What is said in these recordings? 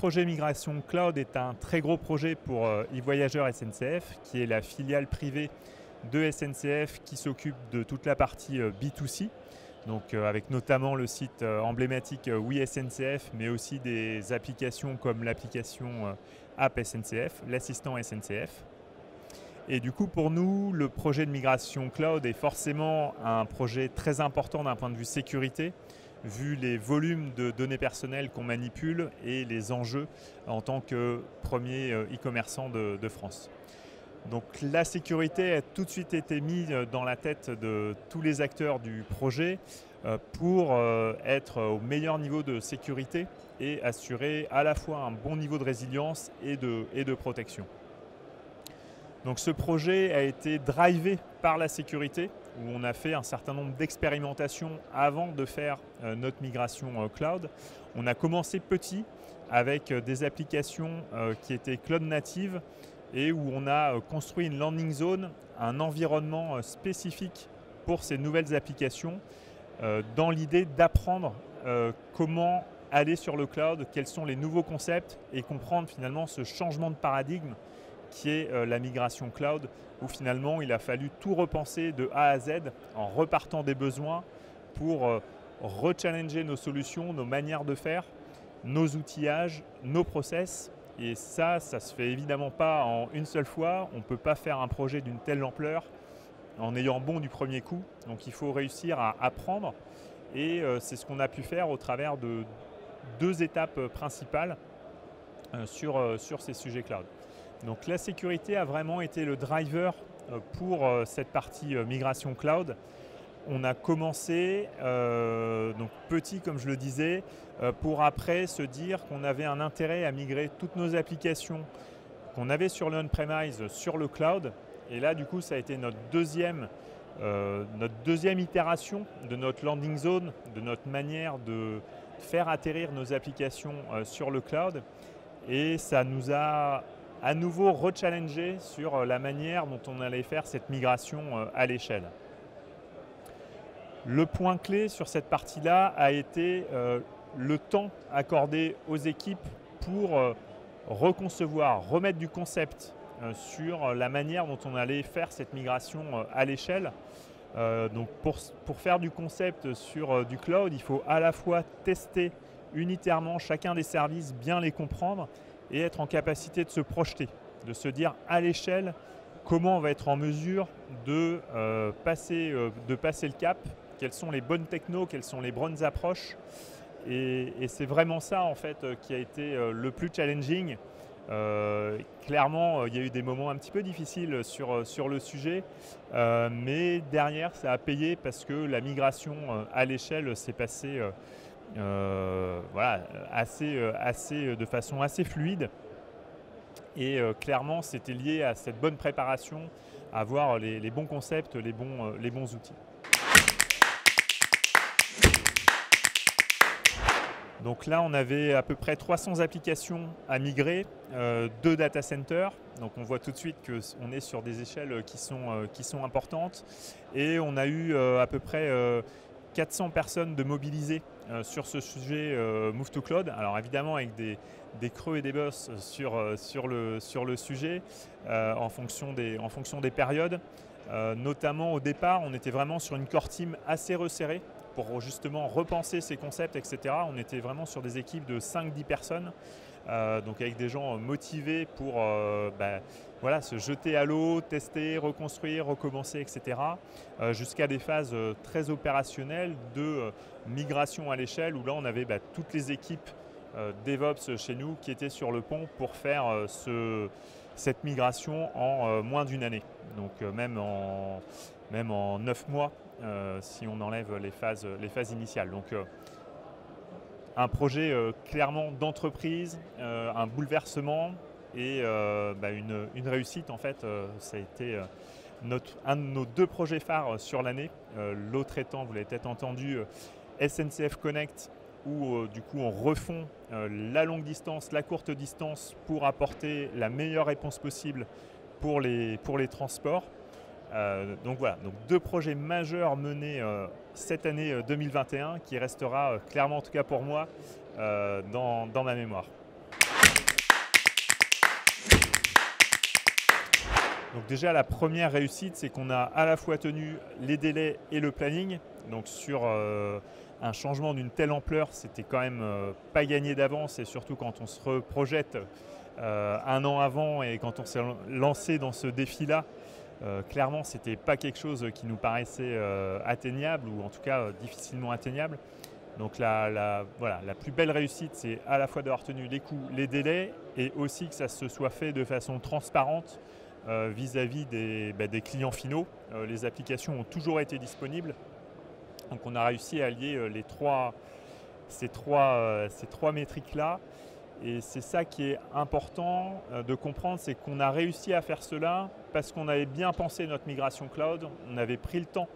projet Migration Cloud est un très gros projet pour eVoyageurs SNCF, qui est la filiale privée de SNCF qui s'occupe de toute la partie B2C, donc avec notamment le site emblématique Oui SNCF, mais aussi des applications comme l'application App SNCF, l'assistant SNCF. Et du coup, pour nous, le projet de migration cloud est forcément un projet très important d'un point de vue sécurité, vu les volumes de données personnelles qu'on manipule et les enjeux en tant que premier e-commerçant de France. Donc la sécurité a tout de suite été mise dans la tête de tous les acteurs du projet pour être au meilleur niveau de sécurité et assurer à la fois un bon niveau de résilience et de protection. Donc ce projet a été drivé par la sécurité, où on a fait un certain nombre d'expérimentations avant de faire notre migration cloud. On a commencé petit avec des applications qui étaient cloud native et où on a construit une landing zone, un environnement spécifique pour ces nouvelles applications, dans l'idée d'apprendre comment aller sur le cloud, quels sont les nouveaux concepts et comprendre finalement ce changement de paradigme qui est la migration cloud, où finalement il a fallu tout repenser de A à Z en repartant des besoins pour rechallenger nos solutions, nos manières de faire, nos outillages, nos process. Et ça se fait évidemment pas en une seule fois. On ne peut pas faire un projet d'une telle ampleur en ayant bon du premier coup. Donc il faut réussir à apprendre. Et c'est ce qu'on a pu faire au travers de deux étapes principales sur ces sujets cloud. Donc la sécurité a vraiment été le driver pour cette partie migration cloud. On a commencé donc petit, comme je le disais, pour après se dire qu'on avait un intérêt à migrer toutes nos applications qu'on avait sur le on-premise sur le cloud. Et là, du coup, ça a été notre deuxième itération de notre landing zone, de notre manière de faire atterrir nos applications sur le cloud. Et ça nous a à nouveau rechallengé sur la manière dont on allait faire cette migration à l'échelle. Le point clé sur cette partie-là a été le temps accordé aux équipes pour reconcevoir, remettre du concept sur la manière dont on allait faire cette migration à l'échelle. Donc pour faire du concept sur du cloud, il faut à la fois tester unitairement chacun des services, bien les comprendre et être en capacité de se projeter, de se dire à l'échelle comment on va être en mesure de passer le cap, quelles sont les bonnes technos, quelles sont les bonnes approches. Et c'est vraiment ça en fait qui a été le plus challenging. Clairement, il y a eu des moments un petit peu difficiles sur le sujet, mais derrière ça a payé parce que la migration à l'échelle s'est passée voilà, de façon assez fluide. Et clairement, c'était lié à cette bonne préparation, à avoir les bons concepts, les bons outils. Donc là, on avait à peu près 300 applications à migrer, 2 data centers. Donc on voit tout de suite qu'on est sur des échelles qui sont importantes. Et on a eu à peu près 400 personnes de mobilisées sur ce sujet Move to Cloud. Alors évidemment avec des creux et des bosses sur le sujet en fonction des périodes. Notamment au départ, on était vraiment sur une core team assez resserrée pour justement repenser ces concepts, etc. On était vraiment sur des équipes de 5-10 personnes, donc avec des gens motivés pour voilà, se jeter à l'eau, tester, reconstruire, recommencer, etc. Jusqu'à des phases très opérationnelles de migration à l'échelle, où là on avait toutes les équipes DevOps chez nous qui étaient sur le pont pour faire cette migration en moins d'une année. Donc même en 9 mois, si on enlève les phases initiales. Donc un projet clairement d'entreprise, un bouleversement et une réussite en fait. Ça a été un de nos 2 projets phares sur l'année. L'autre étant, vous l'avez peut-être entendu, SNCF Connect, où du coup on refond la longue distance, la courte distance pour apporter la meilleure réponse possible pour les transports. Donc voilà, donc 2 projets majeurs menés cette année 2021 qui restera clairement, en tout cas pour moi, dans ma mémoire. Donc déjà, la première réussite, c'est qu'on a à la fois tenu les délais et le planning. Donc sur un changement d'une telle ampleur, c'était quand même pas gagné d'avance, et surtout quand on se reprojette un an avant et quand on s'est lancé dans ce défi-là, clairement, c'était pas quelque chose qui nous paraissait atteignable, ou en tout cas difficilement atteignable. Donc voilà, la plus belle réussite, c'est à la fois d'avoir tenu les coûts, les délais, et aussi que ça se soit fait de façon transparente vis-à-vis des clients finaux. Les applications ont toujours été disponibles. Donc on a réussi à allier ces trois métriques-là. Et c'est ça qui est important de comprendre, c'est qu'on a réussi à faire cela parce qu'on avait bien pensé notre migration cloud. On avait pris le temps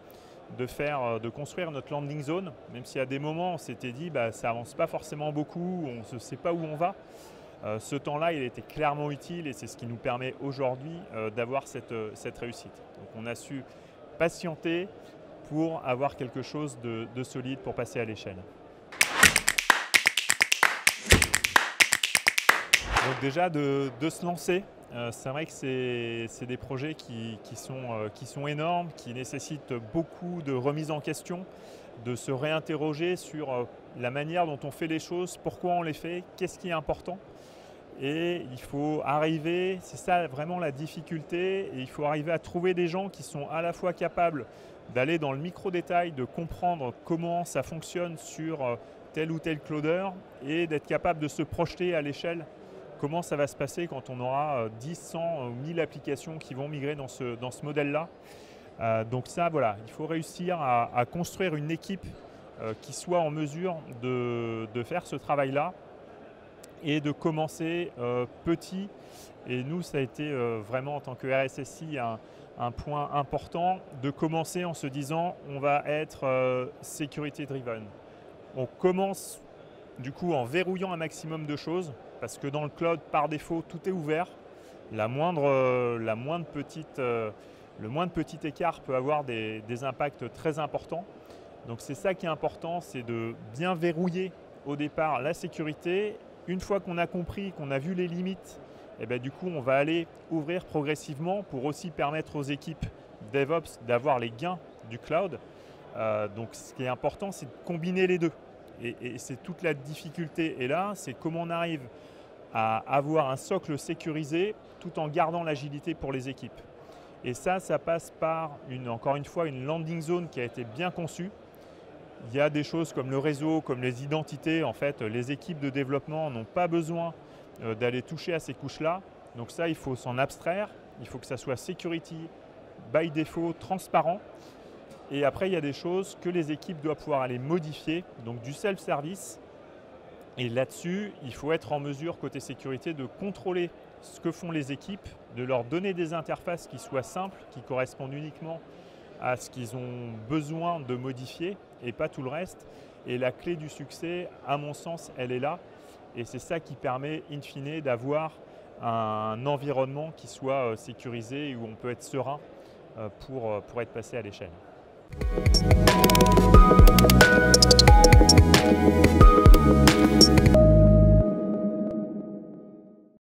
de construire notre landing zone, même si à des moments on s'était dit ça avance pas forcément beaucoup, on ne sait pas où on va. Ce temps-là, il était clairement utile, et c'est ce qui nous permet aujourd'hui d'avoir cette réussite. Donc on a su patienter pour avoir quelque chose de solide pour passer à l'échelle. Donc déjà de se lancer, c'est vrai que c'est des projets qui sont énormes, qui nécessitent beaucoup de remise en question, de se réinterroger sur la manière dont on fait les choses, pourquoi on les fait, qu'est-ce qui est important. Et il faut arriver, c'est ça vraiment la difficulté, et il faut arriver à trouver des gens qui sont à la fois capables d'aller dans le micro-détail, de comprendre comment ça fonctionne sur tel ou tel cloudeur, et d'être capable de se projeter à l'échelle. Comment ça va se passer quand on aura 10, 100 ou 1000 applications qui vont migrer dans ce modèle-là. Donc ça, voilà, il faut réussir à construire une équipe qui soit en mesure de faire ce travail-là, et de commencer petit. Et nous, ça a été vraiment, en tant que RSSI, un point important, de commencer en se disant on va être security driven. On commence du coup en verrouillant un maximum de choses, parce que dans le cloud, par défaut, tout est ouvert. Le moindre petit écart peut avoir des impacts très importants. Donc c'est ça qui est important, c'est de bien verrouiller au départ la sécurité. Une fois qu'on a compris, qu'on a vu les limites, du coup on va aller ouvrir progressivement pour aussi permettre aux équipes DevOps d'avoir les gains du cloud. Donc ce qui est important, c'est de combiner les deux. Et c'est toute la difficulté. Et là, c'est comment on arrive à avoir un socle sécurisé tout en gardant l'agilité pour les équipes. Et ça passe par, encore une fois, une landing zone qui a été bien conçue. Il y a des choses comme le réseau, comme les identités. En fait, les équipes de développement n'ont pas besoin d'aller toucher à ces couches-là. Donc ça, il faut s'en abstraire. Il faut que ça soit security by default, transparent. Et après, il y a des choses que les équipes doivent pouvoir aller modifier, donc du self-service. Et là-dessus, il faut être en mesure, côté sécurité, de contrôler ce que font les équipes, de leur donner des interfaces qui soient simples, qui correspondent uniquement à ce qu'ils ont besoin de modifier, et pas tout le reste. Et la clé du succès, à mon sens, elle est là. Et c'est ça qui permet, in fine, d'avoir un environnement qui soit sécurisé et où on peut être serein pour être passé à l'échelle.